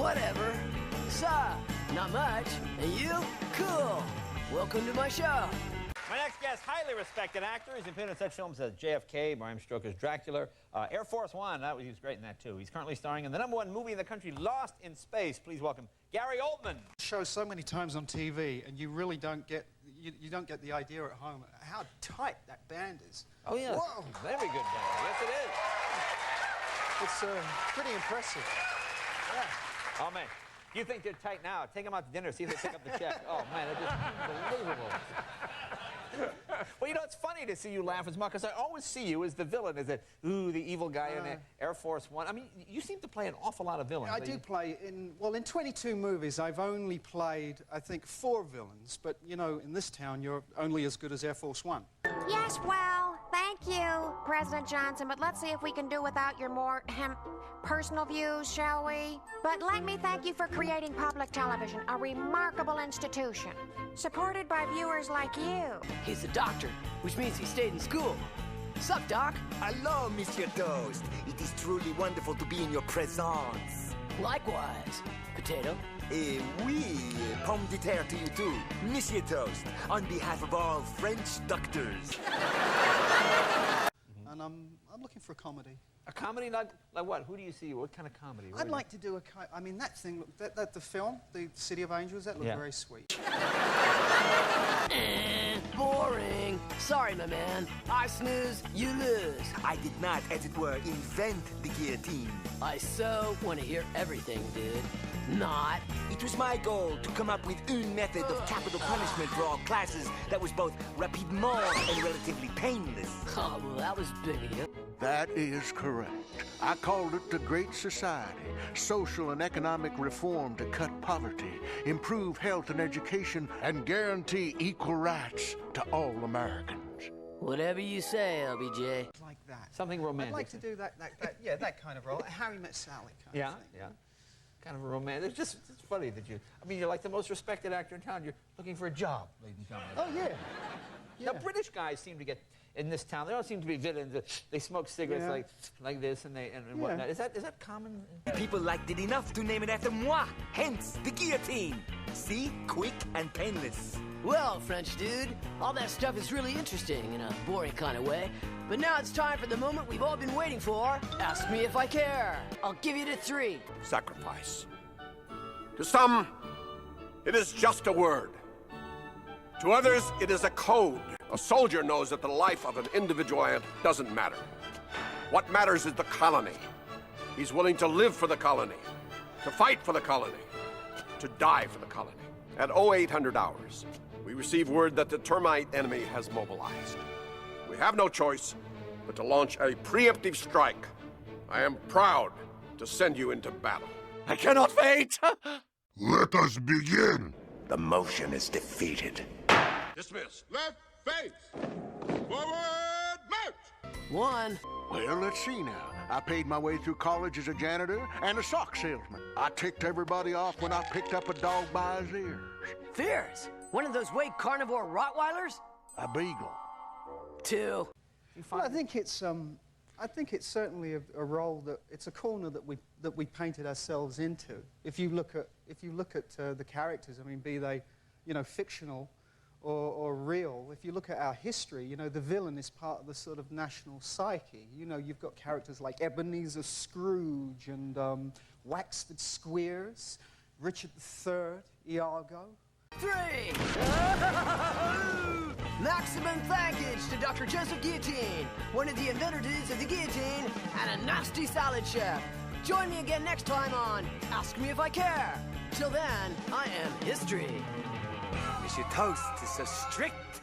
Whatever. So, not much. And you? Cool. Welcome to my show. My next guest, highly respected actor. He's appeared in such films as JFK, Bram Stoker's Dracula, Air Force One. He was great in that, too. He's currently starring in the #1 movie in the country, Lost in Space. Please welcome Gary Oldman. Shows so many times on TV, and you really don't get you don't get the idea at home how tight that band is. Oh, yeah. Whoa. Very good band. Yes, it is. It's pretty impressive. Yeah. Oh, man. You think they're tight now? Take them out to dinner, see if they pick up the check. Oh, man, they're just unbelievable. Well, you know, it's funny to see you laugh as much, because I always see you as the villain, as the evil guy in the Air Force One. I mean, you seem to play an awful lot of villains. I do play in 22 movies, I've only played, I think, 4 villains. But, you know, in this town, you're only as good as Air Force One. Yes, well, thank you, President Johnson, but let's see if we can do without your more personal views, shall we? But let me thank you for creating public television, a remarkable institution, supported by viewers like you. He's a doctor, which means he stayed in school. Sup, Doc? Hello, Monsieur Toast. It is truly wonderful to be in your presence. Likewise. Potato? Oui, pomme de terre to you too, Monsieur Toast, on behalf of all French doctors. And I'm looking for a comedy. A comedy? Like what? Who do you see? What kind of comedy? I'd like to do I mean, that thing, the film, The City of Angels, that looked very sweet. Boring. Sorry, my man. I snooze, you lose. I did not, as it were, invent the guillotine. I so want to hear everything, dude. Not. It was my goal to come up with une method of capital punishment for all classes that was both rapidement and relatively painless. Oh, well, that was big of you. That is correct. I called it the Great Society, social and economic reform to cut poverty, improve health and education, and guarantee equal rights to all Americans. Whatever you say, LBJ. Like that. Something romantic. I'd like to do that that kind of role. Harry Met Sally kind of thing. Yeah. Kind of a romantic. It's funny that I mean, you're like the most respected actor in town. You're looking for a job, ladies and gentlemen. Oh, yeah. Now, British guys seem to get, in this town, they all seem to be villains. They smoke cigarettes like this and whatnot. Is that common? People liked it enough to name it after moi, hence the guillotine. See? Quick and painless. Well, French dude, all that stuff is really interesting in a boring kind of way. But now it's time for the moment we've all been waiting for. Ask me if I care. I'll give you the 3. Sacrifice. To some, it is just a word. To others, it is a code. A soldier knows that the life of an individual ant doesn't matter. What matters is the colony. He's willing to live for the colony, to fight for the colony, to die for the colony. At 0800 hours, we receive word that the termite enemy has mobilized. We have no choice but to launch a preemptive strike. I am proud to send you into battle. I cannot wait! Let us begin. The motion is defeated. Dismiss. Left face. Forward march. 1. Well, let's see now. I paid my way through college as a janitor and a sock salesman. I ticked everybody off when I picked up a dog by his ears. Fierce. One of those wake carnivore Rottweilers? A beagle. 2. Well, I think it's certainly a role it's a corner that we painted ourselves into. If you look at the characters, I mean, be they, you know, fictional or real. If you look at our history, you know, the villain is part of the sort of national psyche. You know, you've got characters like Ebenezer Scrooge and Waxford Squeers, Richard III, Iago. 3. Maximum thankage to Dr. Joseph Guillotine, one of the inventors of the guillotine and a nasty salad chef. Join me again next time on Ask Me If I Care. Till then, I am History. Monsieur Toast is so strict.